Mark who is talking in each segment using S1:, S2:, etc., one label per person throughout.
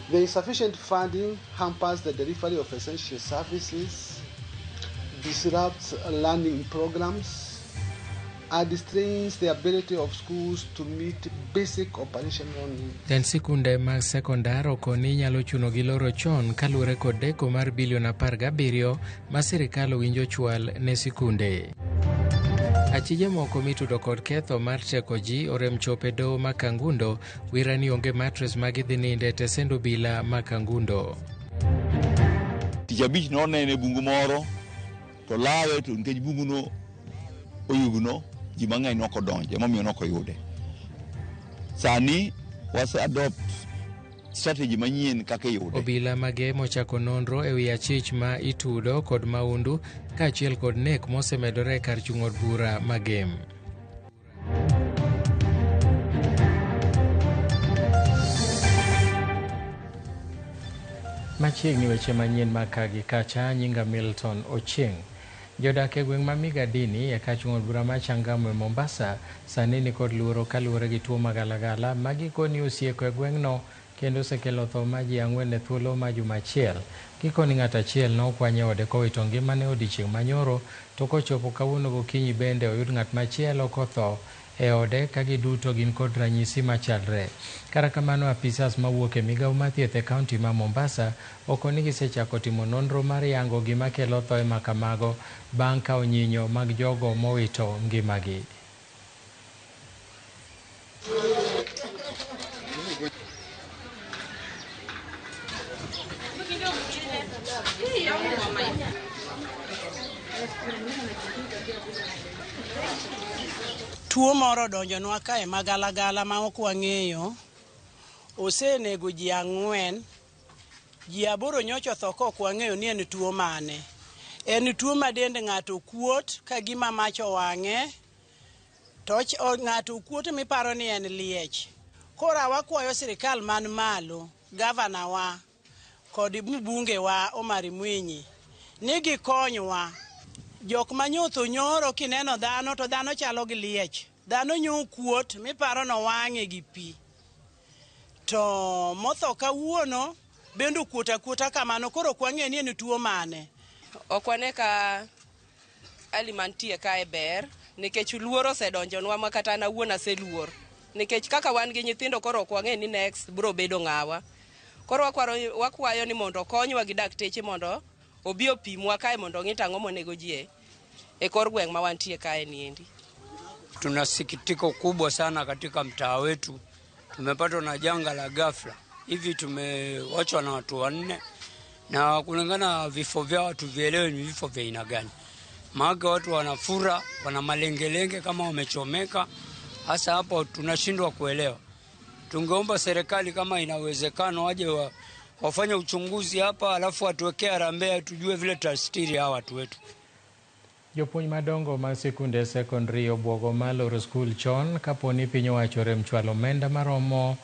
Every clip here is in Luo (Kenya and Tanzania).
S1: The insufficient funding hampers the delivery of essential services, disrupts learning programs, and strains the ability of schools to meet basic operational needs.
S2: Den sikunde mag sekondar okoni nyalo chuno gi loro chon kaluwore kod deko mar bilion 17 ma sirikal winjo chwal ne sikunde. Achije moko mitudo kod ketho mar teko ji orem chope doho ma Kangundo wira ni onge matres mag dhi ninde te sendo bila ma Kangundo.
S3: Tich abich nonene bungu moro to lawe to nikech bungu no oyugno ji mang'eny nokodonje momiyo nokoyude. Sani wase adopt strategy manyien kaka yude.
S2: Obila mage mochako nonro e wi achich ma itudo kod maundu kaachiel kod nek mosemedore kar chung'od bura magem. Machiegni weche manyien mag kagi kacha, nyinga Milton Ochieng'. Jodak e gweng' ma Migadini e kar chung'od bura ma Changamwe Mombasa sani ni kod luoro kaluwore gi tuo magalagala ma gikoni osieko e gweng'no kendo osekelo tho ma ji 4 e thuolo ma juma achiel. Gikoni ng'at achiel nokwanye ode kowito ngimane odiechieng' manyoro, to kochopo kawuono gokinyi bende oyud ng'at machielo kotho e ode ka giduto gin kod ranyisi machalre. Kara kamano, apisas mawuok e migawo mar thieth e kaunti ma Mombasa okoni gisechako timo nonro mar yango gima kelo thoe ma kamago bang' ka onyinyo mag jogo mowito ngimagi.
S4: Tuo moro donjonwa kae magalagala ma ok wang'eyo, osenego ji 4, ji 8 nyocha otho ka ok wang'eyo ni en tuo mane. En tuo ma dend ng'ato kuot ka gima mach owang'e, to ng'ato kuot miparo ni en liech. Kora wakwayo sirikal man malo, gavana wa kod mbunge wa Omar Mwinyi ni gikonywa. Jok manyotho nyoro kineno dhano to dhano chalo gi liech. Dhano nyo kuot miparo no wang'e gi pi. To motho kawuono bendo kuota kamano, koro kwang'e ni en tuo mane.
S5: Okwane ka alimantie kae ber nikech luoro osedonjonwa ma kata na wuona seluor. Nikech kaka wan gi nyithindo koro kwang'e ni next bro bedo ng'awa. Koro wakwayo ni mondo konywa gi dakteche mondo obi opimwa kae mondo ng'e tang'o monego ji e kor gweng' ma wantie kae niendi.
S6: Tuna sikitiko kubwa sana katika mtaa wetu. Tumepatwa na janga la ghafla. Hivi tumewachwa na watu 4 na kulingana vifo vya watu vielewe ni vifo vya aina gani. Maana watu wanafura, wana malengelenge kama wamechomeka. Hasa hapo tunashindwa kuelewa. Tungeomba serikali kama inawezekano waje wafanye uchunguzi hapa alafu watuwekea harambee tujue vile tutastiri hawa watu wetu.
S2: Jopuonj madongo mag sikunde secondary obwogo maloro skul chon kaponi piny owacho rem chwalo omenda maromo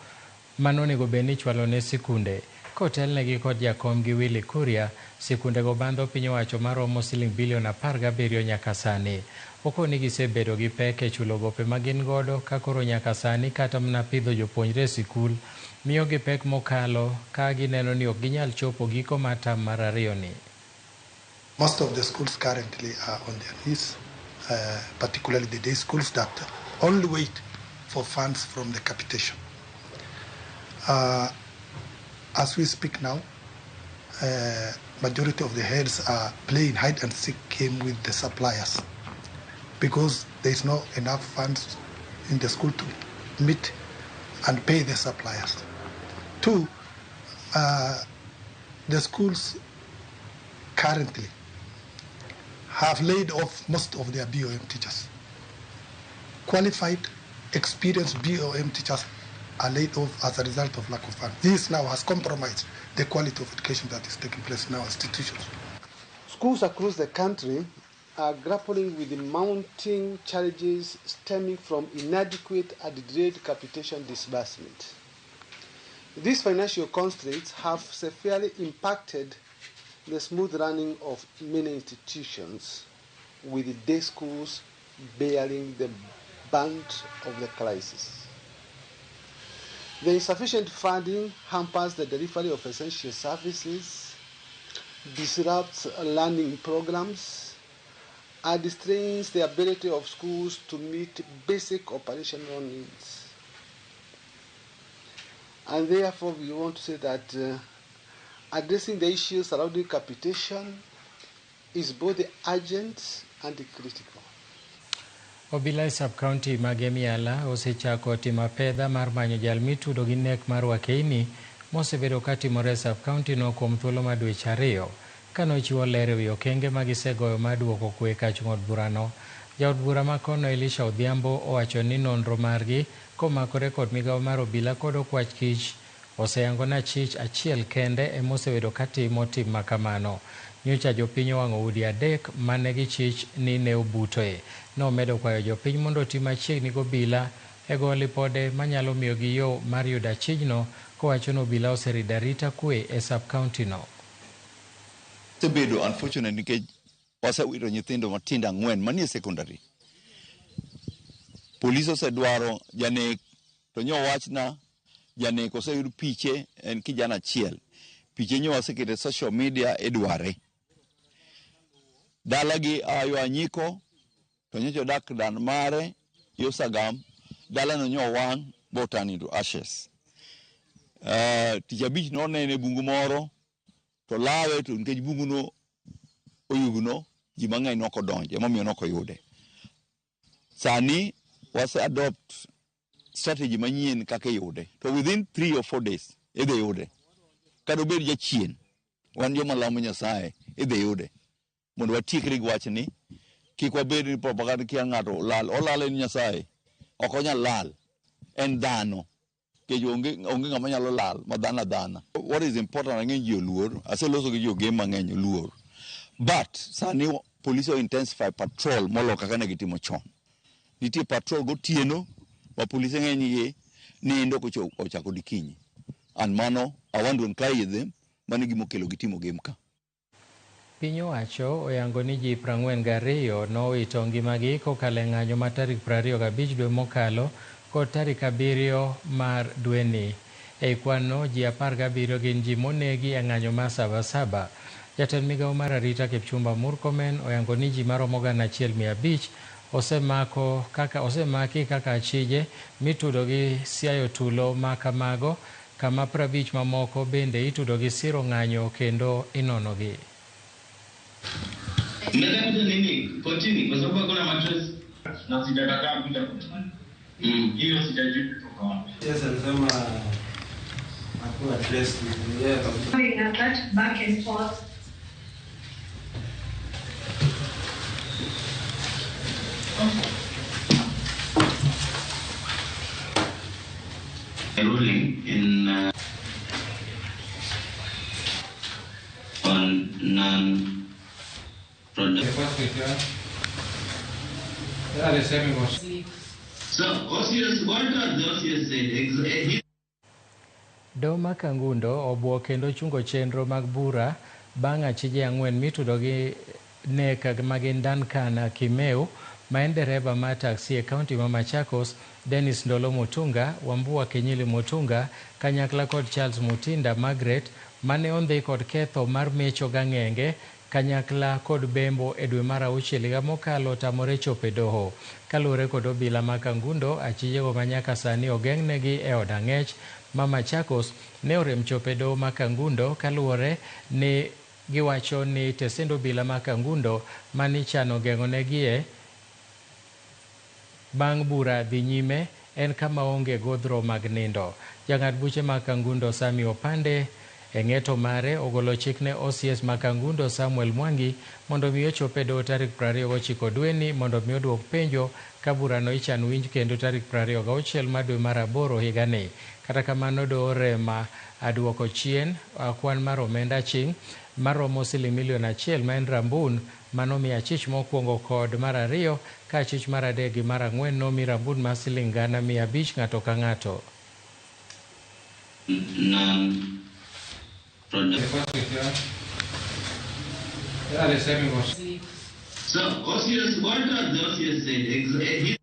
S2: manonego bed ni chwalo ne sikunde. Kotelnegi kod jakomgi Willy Kuria, sikundego bandho piny owacho maromo siling bilion 17 nyaka sani. Okoni gisebedo gi pek e chulo gope ma gin godo ka koro nyaka sani kata mna pidho jopuonjre sikul miyo gi pek mokalo ka gineno ni ok ginyal chopo giko matam mar 2 ni.
S7: Most of the schools currently are on their knees, particularly the day schools that only wait for funds from the capitation. As we speak now, majority of the heads are playing hide and seek game with the suppliers because there is not enough funds in the school to meet and pay the suppliers. 2, the schools currently have laid off most of their BOM teachers. Qualified, experienced BOM teachers are laid off as a result of lack of funds. This now has compromised the quality of education that is taking place in our institutions.
S1: Schools across the country are grappling with the mounting challenges stemming from inadequate and delayed capitation disbursement. These financial constraints have severely impacted the smooth running of many institutions, with day schools bearing the brunt of the crisis. The insufficient funding hampers the delivery of essential services, disrupts learning programs, and strains the ability of schools to meet basic operational needs. And therefore, we want to say that addressing the issues surrounding capitation is both urgent and critical.
S2: Obila sub-county mag Emiala osechako timo pedha mar manyo jal mitudo gi nek mar Wakeini mosebedo katimore sub-county no kuom thuolo mar dweche 2 kanochiwo ler ewi okenge magisegoyo mar duoko kwe kachung'od burano. Jaod bura ma kono Elisha Odhiambo owacho ni nonro margi komakore kod migawo mar obila kod okwach kich oseyango na chich achiel kende emosebedo katimo tim makamano. Nyocha jopiny owang'o udi 3 mane gi chich ni ne obutoe. Nomedo kwayo jopiny mondo otim machiegni gobila e go lipode manyalo miyo gi yo mar yudo achijno, kowacho ni obila oserido arita kwe e sub-county no.
S3: Sebedo unfortunate nikech wasewito nyithindo matindo 4 manie secondary. Polis osedwaro janek, to nyo wachna janek oseyud piche, en kijana achiel. Piche nyo wasekete social media edware. Dalagi ayo anyiko, to nyocho dak dan mare, yosagam, dala no nyo wang, botan into ashes. Tich abich no nene bungu moro, to lawe to nkech bungu no oyugno, jimang'eny noko donje, momiyo noko yude. Sani, wase adopt strategy manyien kake yude. To within 3 or 4 days, idhe yude. Kado bed jachien, wan joma lamo Nyasaye, idhe yude. Mondo watikri gi wachni, kik wabed ni propaganda kia ng'ato lal. Olal en Nyasaye, ok onyal lal. En dhano. Kech onge ng'ama nyalo lal, ma dhana. What is important ang'eny ji oluor, aseloso gi jogem mang'eny oluor. But, sani police intensify patrol molo kaka ne gitimo chon. Nitie patrol gotieno, ma police ng'eny ye, nindo kochako dikinyi. And mano, awandon ka yedhe, mani gimokelo gitimo game ka.
S2: Piny owacho oyango ni ji 42 nowito ngimagi kokalo ng'anyo ma tarik 25 dwe mokalo kod tarik 7 mar dweni. Ei kwanno ji 17 gin ji monegi e ng'anyo mar Sabasaba. Jatend migawo mar arita Kipchumba Murkomen oyango ni ji maromo 1,500 osemaki kaka achije mitudo gi siayo tulo ma kamago, kama 50 mamoko bende itudo gi siro ng'anyo kendo inonogi.
S8: Mnataka nini? Kotini kwa sababu hakuna mattress. Na sijakataa kuja kotini. Hiyo sijajibu kutoka wapi.
S9: Yes, alisema hakuna address ni yeye
S10: having that back and forth.
S8: A ruling in on non-product. So, OCS, what does the OCS say?
S2: Doma Kangundo obuo kendo chungo chenro mag bura bang' achije 4 mitudo gi nek magin Duncan Kimeu, ma en dereba ma taksi e kaunti ma Machakos, Dennis Ndolo Mutunga, Wambua Kenyili Mutunga, kanyakla kod Charles Mutinda Margaret, mane ondhi kod ketho mar mecho gang'enge kanyakla kod bembo e dwe mar 6 higa mokalo tamore chopo e doho. Kaluwore kod obila ma Kangundo, achijego manyaka sani ogeng'negi e od ang'ech ma Machakos ne orem chopo e doho ma Kangundo, kaluwore ni giwacho ni tesend obila ma Kangundo manichano geng'onegie bang' bura dhi nyime en kama onge godhro mag nindo. Jang'ad buche ma Kangundo Sami Opande e ng'eto mare ogolo chik ne OCS ma Kangundo Samuel Mwangi mondo mi ochop e doho tarik 29 dweni mondo mi oduok penjo ka burano ichano winj kendo tarik 26 mar dwe mar 8 higani. Kata kamano doho rema aduoko chien kwan mar omenda ching maromo siling milion 1 ma en rambun manomiyo achich mokwongo kod mar 2 ka achich mar 3 gi mar 4 nomi rambun mar siling 500 ng'ato ka ng'ato.
S8: So, OCS, what does the OCS say?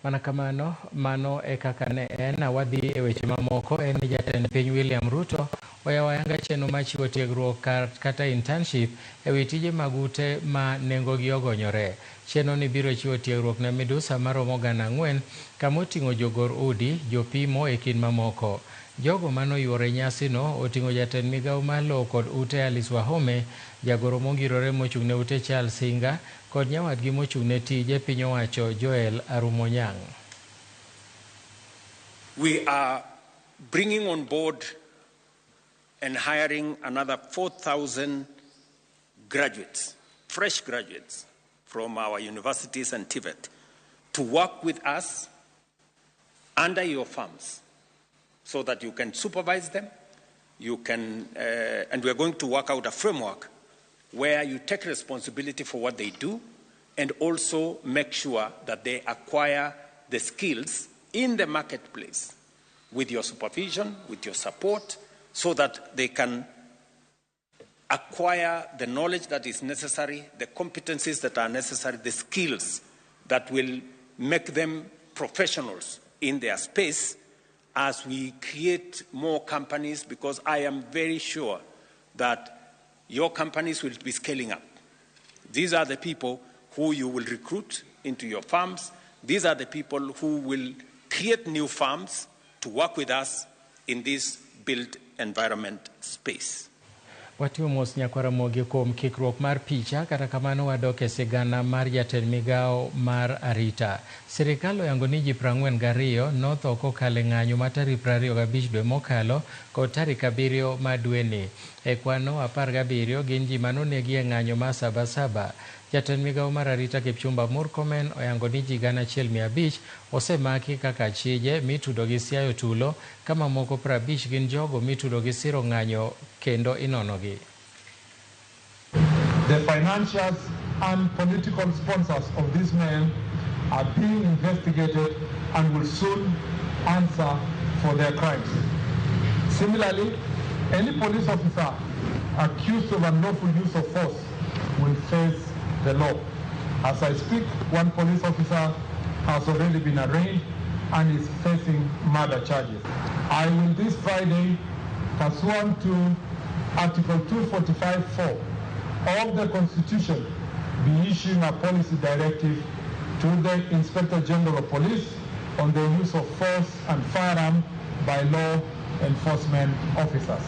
S2: Mana kamano, mano e kaka ne en wadhi e weche mamoko en jatend piny William Ruto oyawo ayanga chenro machiwo tiegruok kata internship e wi tije mag ute ma nengogi ogonyore. Chenro ni biro chiwo tiegruok ne midusa maromo 4,000 kama oting'o jogor udi, jopimo e kind mamoko. Jogo manoyuore nyasino oting'o jatend migawo mar lowo kod ute Alice Wahome, jagoro mongirore mochung'ne ute Charles Singa kod nyawadgi mochung'ne tije piny owacho Joel Arumonyang'.
S11: We are bringing on board and hiring another 4,000 graduates, fresh graduates from our universities and TVET to work with us under your firms so that you can supervise them, you can, and we're going to work out a framework where you take responsibility for what they do and also make sure that they acquire the skills in the marketplace with your supervision, with your support, so that they can acquire the knowledge that is necessary, the competencies that are necessary, the skills that will make them professionals in their space as we create more companies, because I am very sure that your companies will be scaling up. These are the people who you will recruit into your farms. These are the people who will create new farms to work with us in this built environment space.
S2: Watimo mos Nyakwaromogi kuom kikruok mar picha, kata kamano wadok e sigana mar jatend migawo mar arita. Sirikal oyango ni ji 42 notho kokalo ng'anyo ma tarik 25 dwe mokalo kod tarik 7 ma dweni. E kwano 17 gin ji manonegi e ng'anyo ma Sabasaba. Jatend migawo mar arita Kipchumba Murkomen oyango ni ji 1,500 osemaki kaka achije mitudo gi siayo tulo, kama moko 50 gin jogo mitudo gi siro ng'anyo kendo inonogi.
S12: The financiers and political sponsors of these men are being investigated and will soon answer for their crimes. Similarly, any police officer accused of unlawful use of force will face the law. As I speak, one police officer has already been arraigned and is facing murder charges. I will this Friday, pursuant to Article 245(4) of the Constitution, be issuing a policy directive to the Inspector General of Police on the use of force and firearm by law enforcement officers.